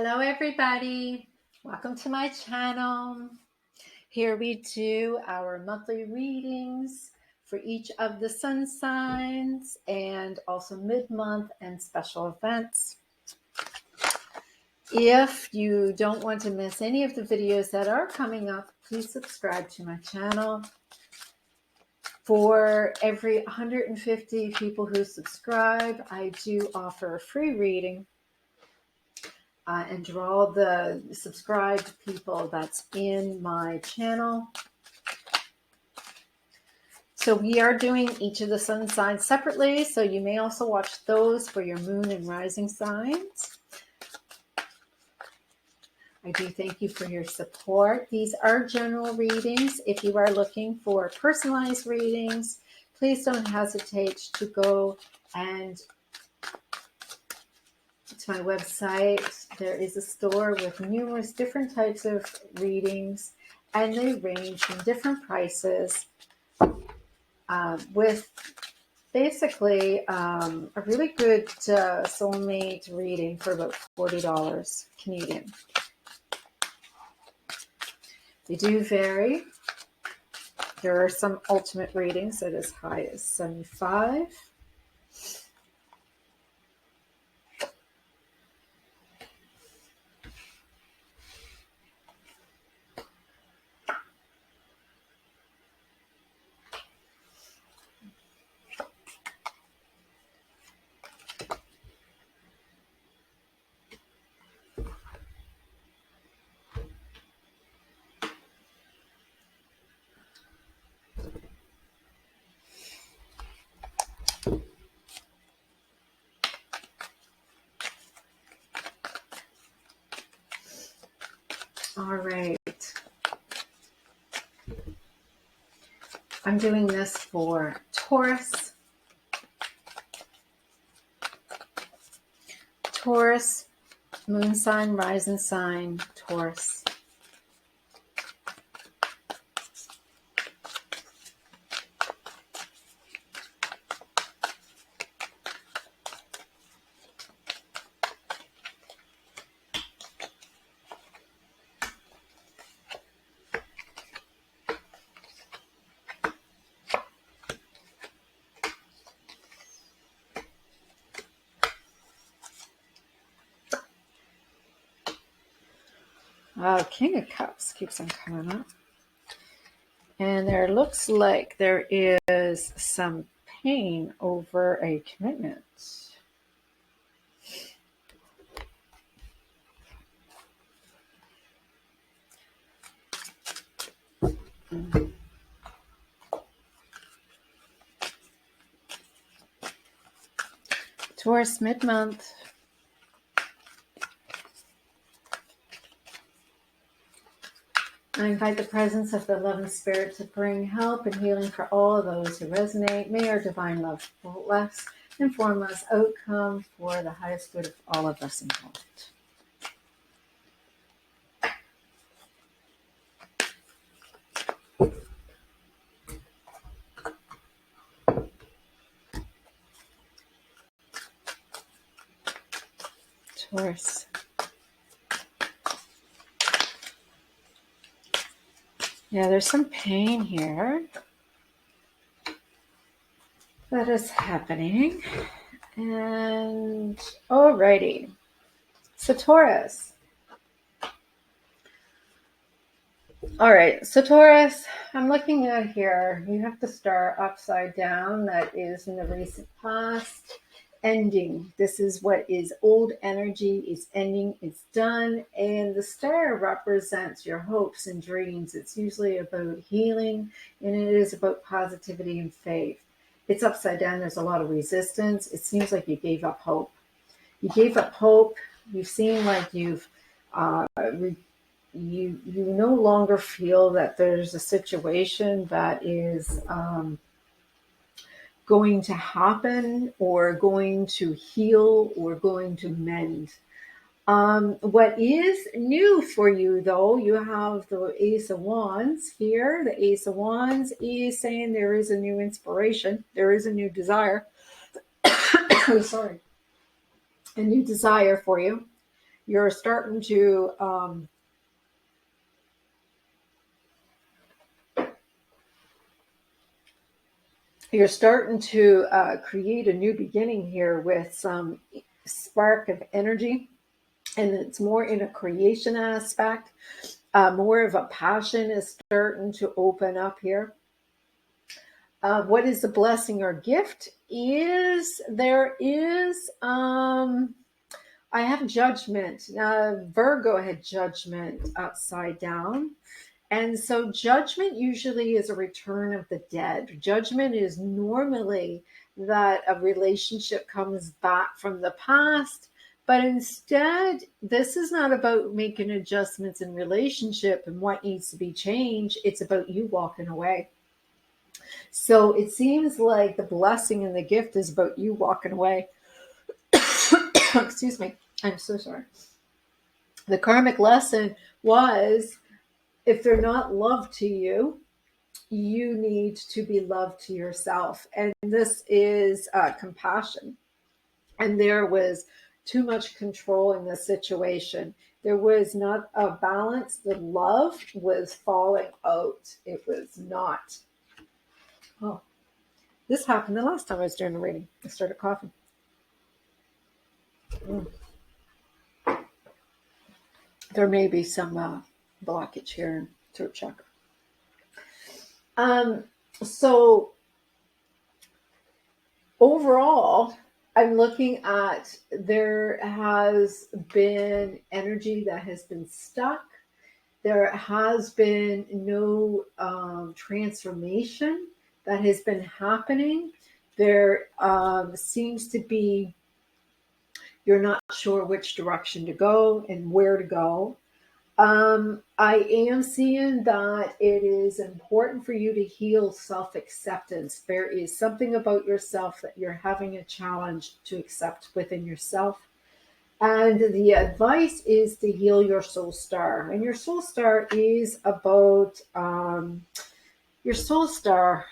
Hello everybody, welcome to my channel. Here we do our monthly readings for each of the sun signs and also mid-month and special events. If you don't want to miss any of the videos that are coming up, please subscribe to my channel. For every 150 people who subscribe, I do offer a free reading and draw the subscribed people that's in my channel. So we are doing each of the sun signs separately, so you may also watch those for your moon and rising signs. I do thank you for your support. These are general readings. If you are looking for personalized readings, please don't hesitate to go and to my website. There is a store with numerous different types of readings, and they range from different prices with basically a really good soulmate reading for about $40 Canadian. They do vary. There are some ultimate readings at as high as $75. All right. I'm doing this for Taurus. Taurus, moon sign, rising sign, Taurus. King of Cups keeps on coming up. And there looks like there is some pain over a commitment. Taurus mid-month. I invite the presence of the love and spirit to bring help and healing for all of those who resonate. May our divine love bless and form us outcome for the highest good of all of us involved. Taurus. Yeah, there's some pain here that is happening. And alrighty. So Taurus. All right, so Taurus, I'm looking at here. You have the star upside down. That is in the recent past. Ending. This is what is old energy. It's ending. It's done. And the star represents your hopes and dreams. It's usually about healing, and it is about positivity and faith. It's upside down. There's a lot of resistance. It seems like you gave up hope. You gave up hope. You seem like you've you no longer feel that there's a situation that is going to happen or going to heal or going to mend. What is new for you, though, you have the Ace of Wands here. The Ace of Wands is saying there is a new inspiration. There is a new desire. Sorry. A new desire for you. You're starting to create a new beginning here with some spark of energy, and it's more in a creation aspect. More of a passion is starting to open up here. What is the blessing or gift? I have judgment. Virgo had judgment upside down. And so judgment usually is a return of the dead. Judgment is normally that a relationship comes back from the past, but instead, this is not about making adjustments in relationship and what needs to be changed. It's about you walking away. So it seems like the blessing and the gift is about you walking away. Excuse me. I'm so sorry. The karmic lesson was, if they're not loved to you, you need to be loved to yourself. And this is compassion. And there was too much control in the situation. There was not a balance. The love was falling out. It was not. Oh, this happened the last time I was doing the reading. I started coughing. There may be some blockage here in throat chakra. So overall, I'm looking at, there has been energy that has been stuck. There has been no transformation that has been happening. There seems to be, you're not sure which direction to go and where to go. I am seeing that it is important for you to heal self-acceptance. There is something about yourself that you're having a challenge to accept within yourself. And the advice is to heal your soul star. And your soul star is about your soul star.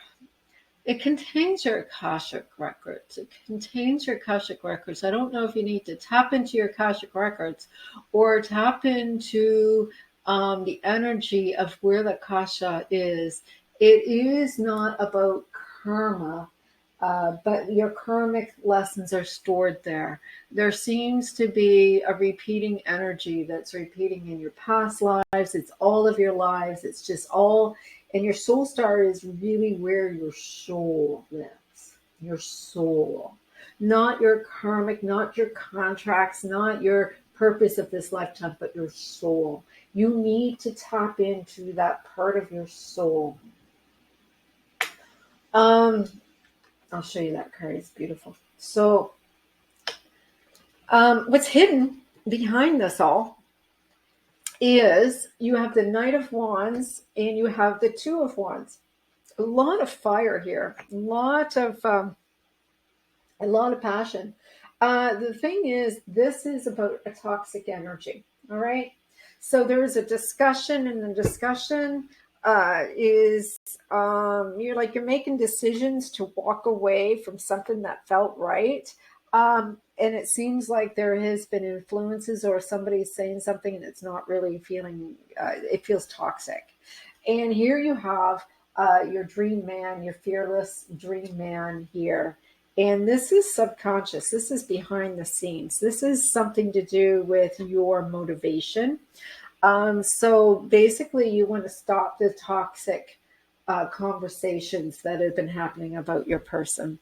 It contains your Akashic records. It contains your Akashic records. I don't know if you need to tap into your Akashic records or tap into the energy of where the Akasha is. It is not about karma, but your karmic lessons are stored there. There seems to be a repeating energy that's repeating in your past lives. It's all of your lives. It's just all. And your soul star is really where your soul lives. Your soul. Not your karmic, not your contracts, not your purpose of this lifetime, but your soul. You need to tap into that part of your soul. I'll show you that card. It's beautiful. So, what's hidden behind this all is you have the Knight of Wands and you have the Two of Wands. A lot of fire here, a lot of passion. The thing is, this is about a toxic energy. All right. So there is a discussion, and the discussion is you're making decisions to walk away from something that felt right. And it seems like there has been influences, or somebody's saying something and it's not really feeling, it feels toxic. And here you have your dream man, your fearless dream man here. And this is subconscious. This is behind the scenes. This is something to do with your motivation. So basically, you want to stop the toxic conversations that have been happening about your person.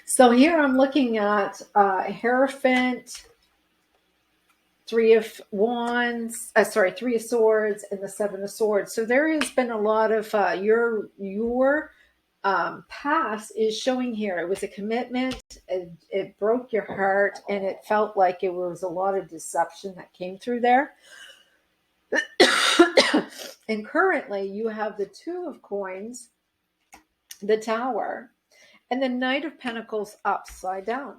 So here I'm looking at Hierophant, Three of Wands, Three of Swords, and the Seven of Swords. So there has been a lot of your past is showing here. It was a commitment. It broke your heart, and it felt like it was a lot of deception that came through there. And currently, you have the Two of Coins, the Tower, and the Knight of Pentacles upside down.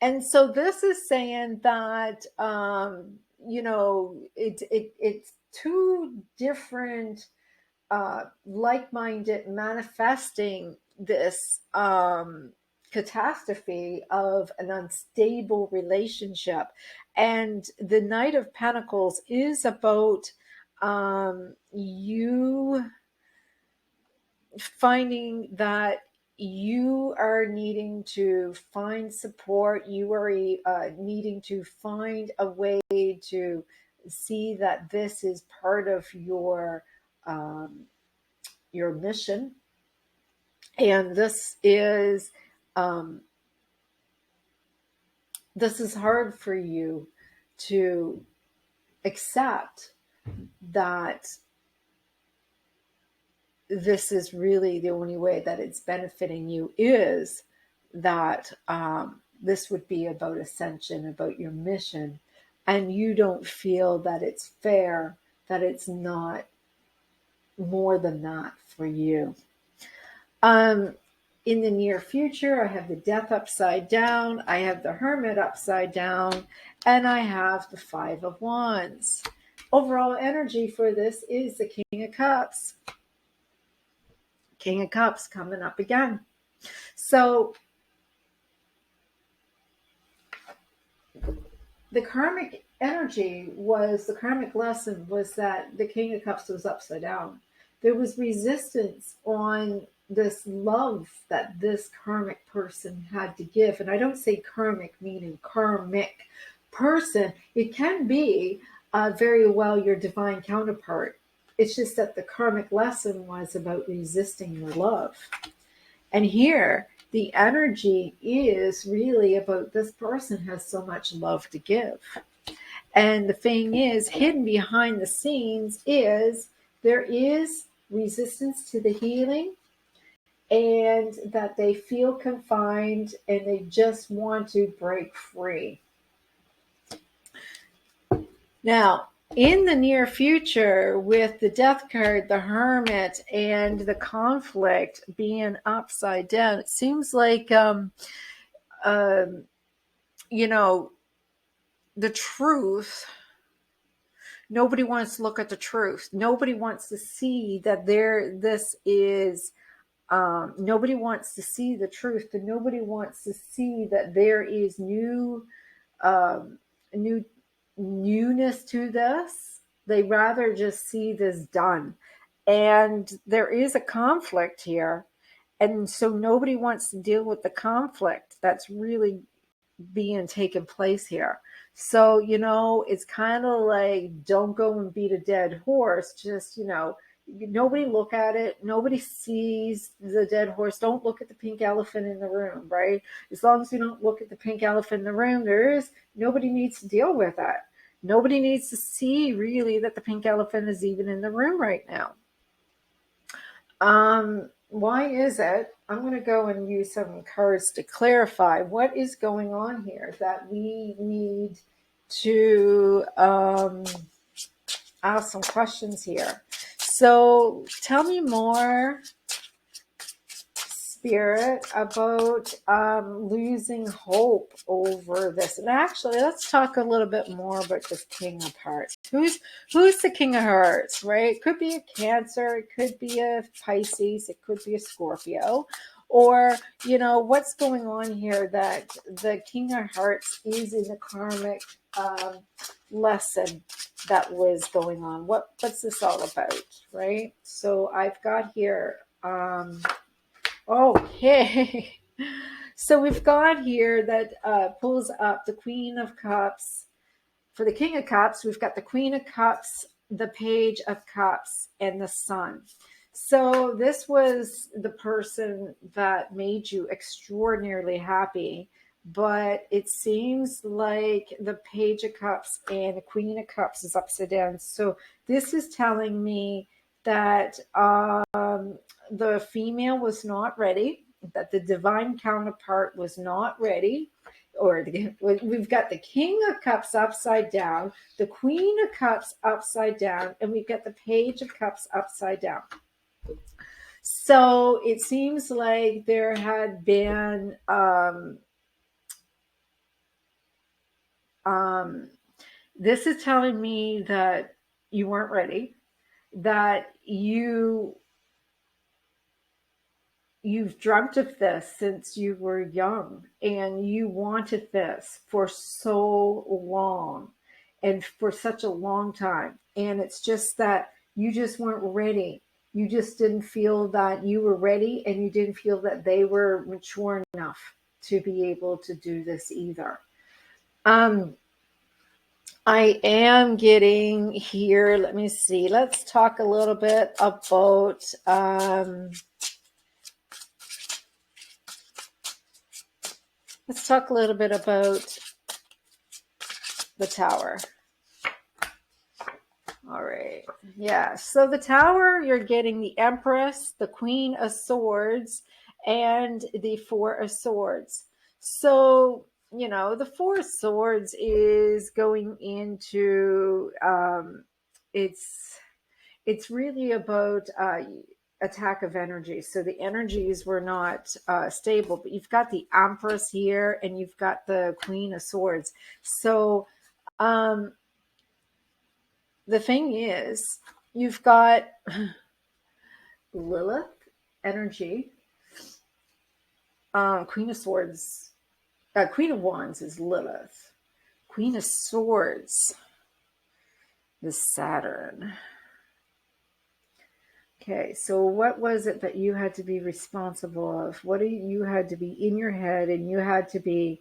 And so this is saying that it's two different like-minded manifesting this catastrophe of an unstable relationship. And the Knight of Pentacles is about you finding that you are needing to find support. You are needing to find a way to see that this is part of your mission. And this is hard for you to accept that this is really the only way that it's benefiting you, is that this would be about ascension, about your mission, and you don't feel that it's fair, that it's not more than that for you. In the near future, I have the Death upside down, I have the Hermit upside down, and I have the Five of Wands. Overall energy for this is the King of Cups. King of Cups coming up again. So the karmic energy was, the karmic lesson was that the King of Cups was upside down. There was resistance on this love that this karmic person had to give. And I don't say karmic meaning karmic person. It can be very well your divine counterpart. It's just that the karmic lesson was about resisting your love. And here, the energy is really about this person has so much love to give. And the thing is, hidden behind the scenes is there is resistance to the healing, and that they feel confined and they just want to break free. Now, in the near future, with the Death card, the Hermit, and the conflict being upside down, it seems like, the truth, nobody wants to look at the truth. Nobody wants to see that nobody wants to see the truth, and nobody wants to see that there is newness to this. They rather just see this done. And there is a conflict here. And so nobody wants to deal with the conflict that's really being taken place here. So, it's kind of like, don't go and beat a dead horse. Just, nobody look at it. Nobody sees the dead horse. Don't look at the pink elephant in the room, right? As long as you don't look at the pink elephant in the room, nobody needs to deal with it. Nobody needs to see really that the pink elephant is even in the room right now. Why is it? I'm going to go and use some cards to clarify what is going on here that we need to ask some questions here. So tell me more, Spirit, about losing hope over this. And actually, let's talk a little bit more about this King of Hearts. Who's the King of Hearts, right? It could be a Cancer, it could be a Pisces, it could be a Scorpio. Or, what's going on here that the King of Hearts is in the karmic lesson that was going on. What's this all about, right? So I've got here... Okay. So we've got here that pulls up the Queen of Cups. For the King of Cups, we've got the Queen of Cups, the Page of Cups, and the Sun. So this was the person that made you extraordinarily happy, but it seems like the Page of Cups and the Queen of Cups is upside down. So this is telling me that the female was not ready, that the divine counterpart was not ready, or we've got the King of Cups upside down, the Queen of Cups upside down, and we've got the Page of Cups upside down. So it seems like there had been this is telling me that you weren't ready, that you you've dreamt of this since you were young, and you wanted this for so long and for such a long time. And it's just that you just weren't ready. You just didn't feel that you were ready, and you didn't feel that they were mature enough to be able to do this either. Um, I am getting here. Let me see. Let's talk a little bit about let's talk a little bit about the Tower. All right. Yeah. So the Tower, you're getting the Empress, the Queen of Swords, and the Four of Swords. So, you know, the Four of Swords is going into it's really about attack of energy. So the energies were not stable, but you've got the Empress here, and you've got the Queen of Swords. So um, the thing is, you've got Lilith energy, Queen of Swords, Queen of Wands is Lilith, Queen of Swords is Saturn. Okay, so what was it that you had to be responsible of? What you had to be in your head, and you had to be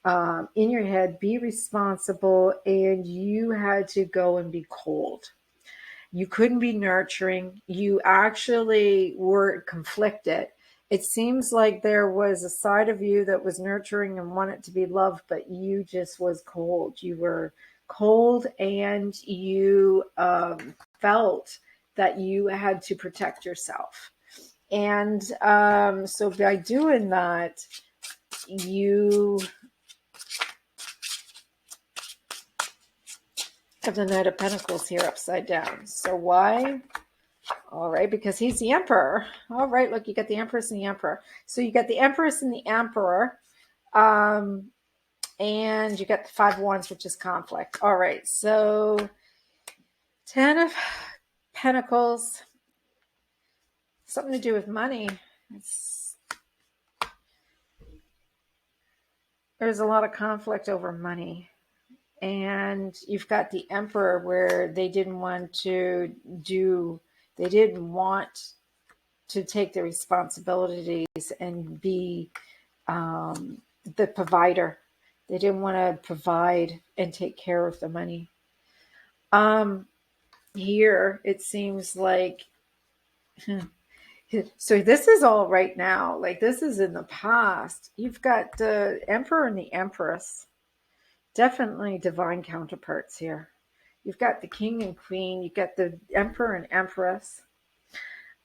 in your head, be responsible, and you had to go and be cold. You couldn't be nurturing. You actually were conflicted. It seems like there was a side of you that was nurturing and wanted to be loved, but you just was cold. You were cold, and you felt that you had to protect yourself. And so by doing that, you have the Knight of Pentacles here upside down. So why? All right, because he's the Emperor. All right, look, you got the Empress and the Emperor. So you got the Empress and the Emperor. And you got the Five of Wands, which is conflict. All right, so 10 of Pentacles, something to do with money. There's a lot of conflict over money. And you've got the Emperor, where they didn't want to take the responsibilities and be the provider. They didn't want to provide and take care of the money. Here, it seems like, so this is all right now. Like, this is in the past. You've got the Emperor and the Empress. Definitely divine counterparts here. You've got the King and Queen. You've got the Emperor and Empress.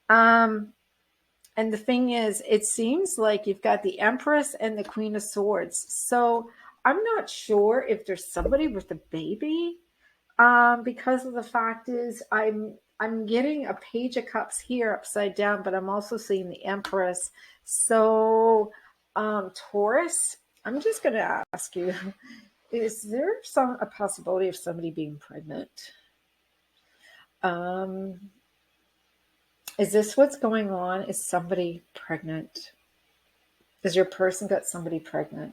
And the thing is, it seems like you've got the Empress and the Queen of Swords. So I'm not sure if there's somebody with a baby, because of the fact is I'm getting a Page of Cups here upside down, but I'm also seeing the Empress. So Taurus, I'm just going to ask you, is there a possibility of somebody being pregnant? Is this what's going on? Is somebody pregnant? Has your person got somebody pregnant?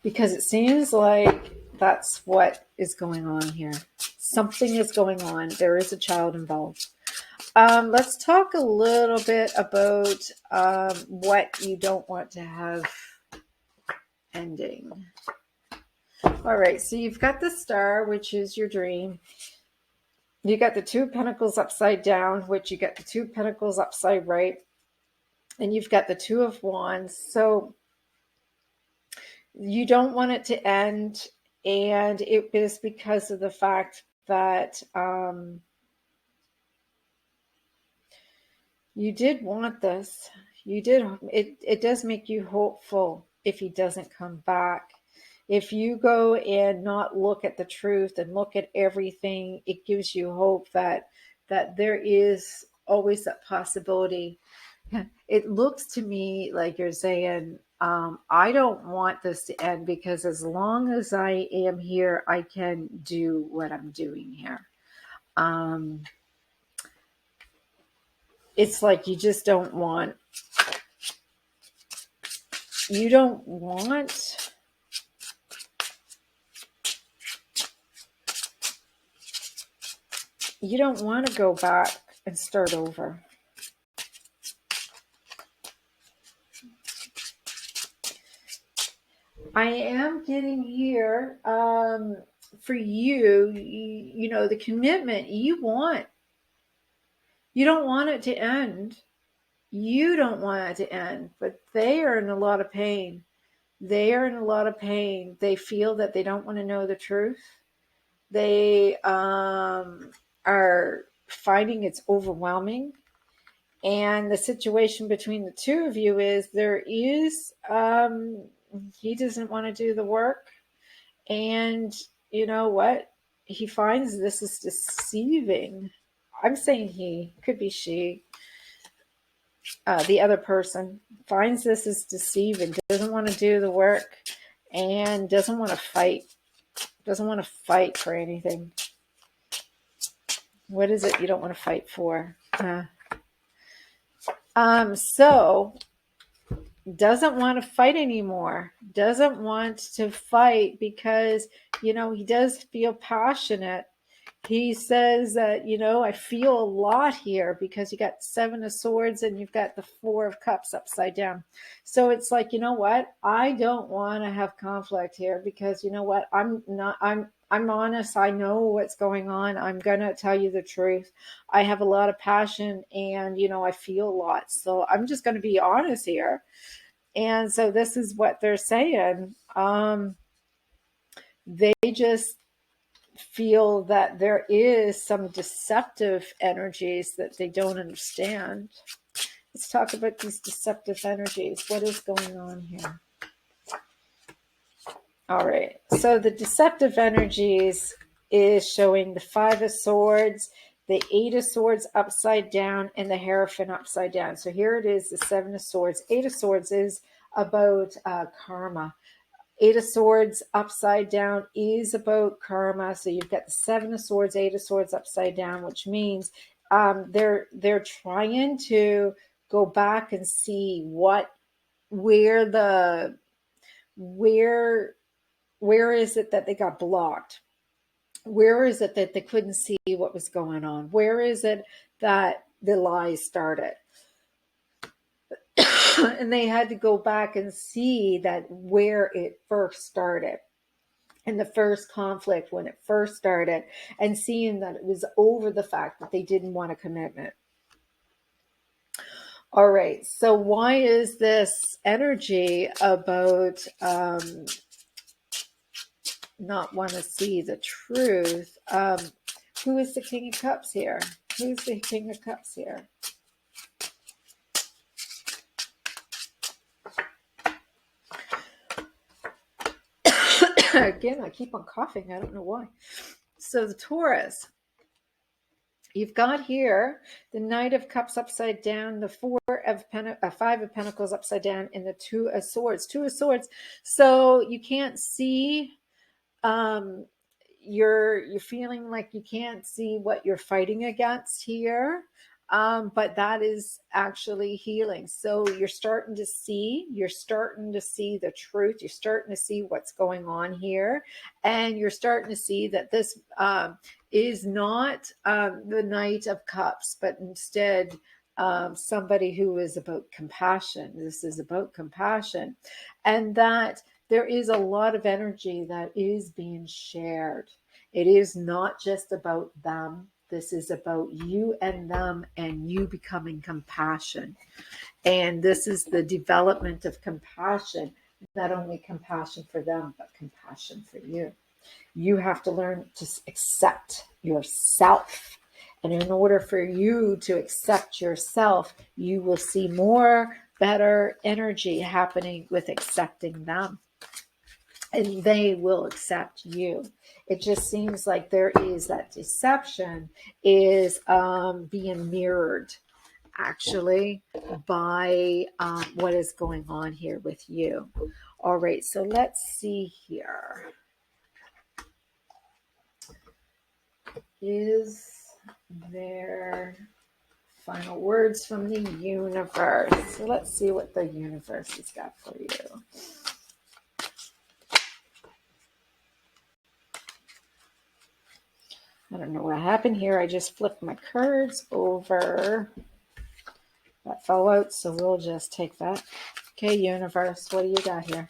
Because it seems like that's what is going on here. Something is going on. There is a child involved. Let's talk a little bit about what you don't want to have ending. All right, so you've got the Star, which is your dream. You got the Two of Pentacles upside down, which you got the Two of Pentacles upside right. And you've got the Two of Wands. So you don't want it to end. And it is because of the fact that you did want this. You did. It does make you hopeful if he doesn't come back. If you go and not look at the truth and look at everything, it gives you hope that there is always that possibility. It looks to me like you're saying, I don't want this to end, because as long as I am here, I can do what I'm doing here. It's like you just don't want you don't want to go back and start over. I am getting here for you know, the commitment you want. You don't want it to end. You don't want it to end, but they are in a lot of pain. They are in a lot of pain. They feel that they don't want to know the truth. They are finding it's overwhelming. And the situation between the two of you is he doesn't want to do the work. And you know what? He finds this is deceiving. I'm saying he, could be she. The other person finds this is deceiving, doesn't want to do the work, and doesn't want to fight. Doesn't want to fight for anything. What is it you don't want to fight for? So doesn't want to fight anymore. Doesn't want to fight because, you know, he does feel passionate. He says that, you know, I feel a lot here because you got 7 of Swords and you've got the 4 of Cups upside down. So it's like, you know what? I don't want to have conflict here because, you know what? I'm honest. I know what's going on. I'm going to tell you the truth. I have a lot of passion and, you know, I feel a lot. So I'm just going to be honest here. And so this is what they're saying. They just feel that there is some deceptive energies that they don't understand. Let's talk about these deceptive energies. What is going on here? All right. So the deceptive energies is showing the 5 of Swords, the 8 of Swords upside down, and the Hierophant upside down. So here it is, the 7 of Swords. 8 of Swords is about karma. 8 of Swords upside down is about karma. So you've got the 7 of Swords, 8 of Swords upside down, which means they're trying to go back and see where is it that they got blocked? Where is it that they couldn't see what was going on? Where is it that the lies started? And they had to go back and see that where it first started. In the first conflict, when it first started, and seeing that it was over the fact that they didn't want a commitment. All right, so why is this energy about not want to see the truth? Who is the King of Cups here? Who's the King of Cups here? Again, I keep on coughing. I don't know why. So the Taurus, you've got here the Knight of Cups upside down, the 5 of Pentacles upside down, and the 2 of Swords. 2 of Swords. So you can't see. You're feeling like you can't see what you're fighting against here. But that is actually healing. So you're starting to see the truth. You're starting to see what's going on here. And you're starting to see that this is not the Knight of Cups, but instead somebody who is about compassion. This is about compassion. And that there is a lot of energy that is being shared. It is not just about them. This is about you and them and you becoming compassion. And this is the development of compassion, not only compassion for them, but compassion for you. You have to learn to accept yourself. And in order for you to accept yourself, you will see more better energy happening with accepting them. And they will accept you. It just seems like there is that deception is being mirrored actually by what is going on here with you. All right, so let's see here. Is there Final words from the universe. So let's see what the universe has got for you. I don't know what happened here. I just flipped my cards over. That fell out, so we'll just take that. Okay, universe, what do you got here?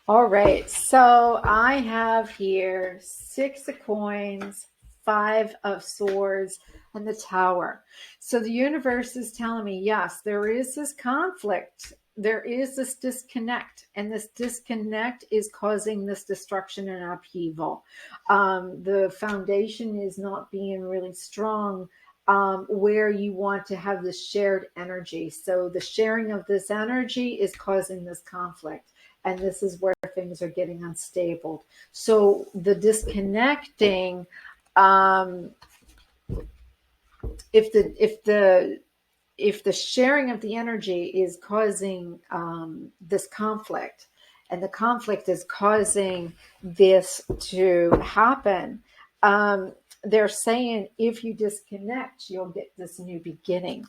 All right, so I have here 6 of coins, 5 of swords, and the tower. So the universe is telling me, yes, there is this conflict. There is this disconnect, and this disconnect is causing this destruction and upheaval. The foundation is not being really strong where you want to have this shared energy. So the sharing of this energy is causing this conflict. And this is where things are getting unstable. So the disconnecting, if the sharing of the energy is causing this conflict, and the conflict is causing this to happen, they're saying if you disconnect, you'll get this new beginning.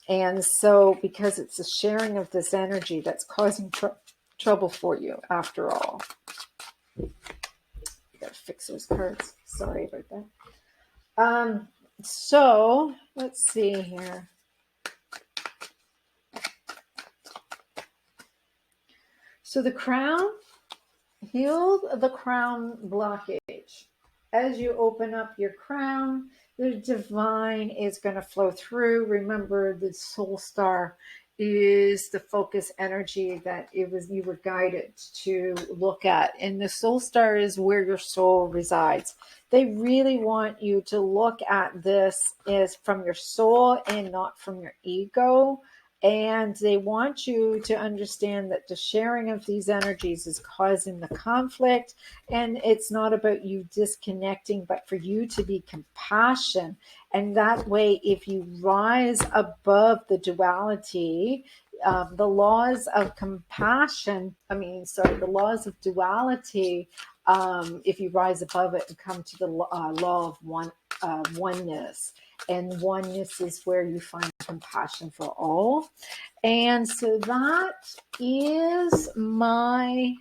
And so, because it's the sharing of this energy that's causing trouble for you, after all. Gotta fix those cards. Sorry about that. So let's see here. So the crown healed the crown blockage. As you open up your crown, the divine is going to flow through. Remember, the soul star is the focus energy that you were guided to look at, and the soul star is where your soul resides. They really want you to look at this as from your soul and not from your ego. And they want you to understand that the sharing of these energies is causing the conflict. And it's not about you disconnecting, but for you to be compassion. And that way, if you rise above the duality, the laws of compassion, the laws of duality, if you rise above it and come to the law of oneness. And oneness is where you find compassion for all. And so that is my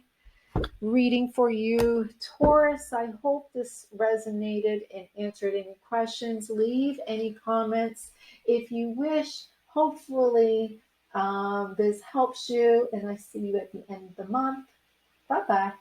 reading for you, Taurus. I hope this resonated and answered any questions. Leave any comments if you wish. Hopefully this helps you, and I see you at the end of the month. Bye-bye.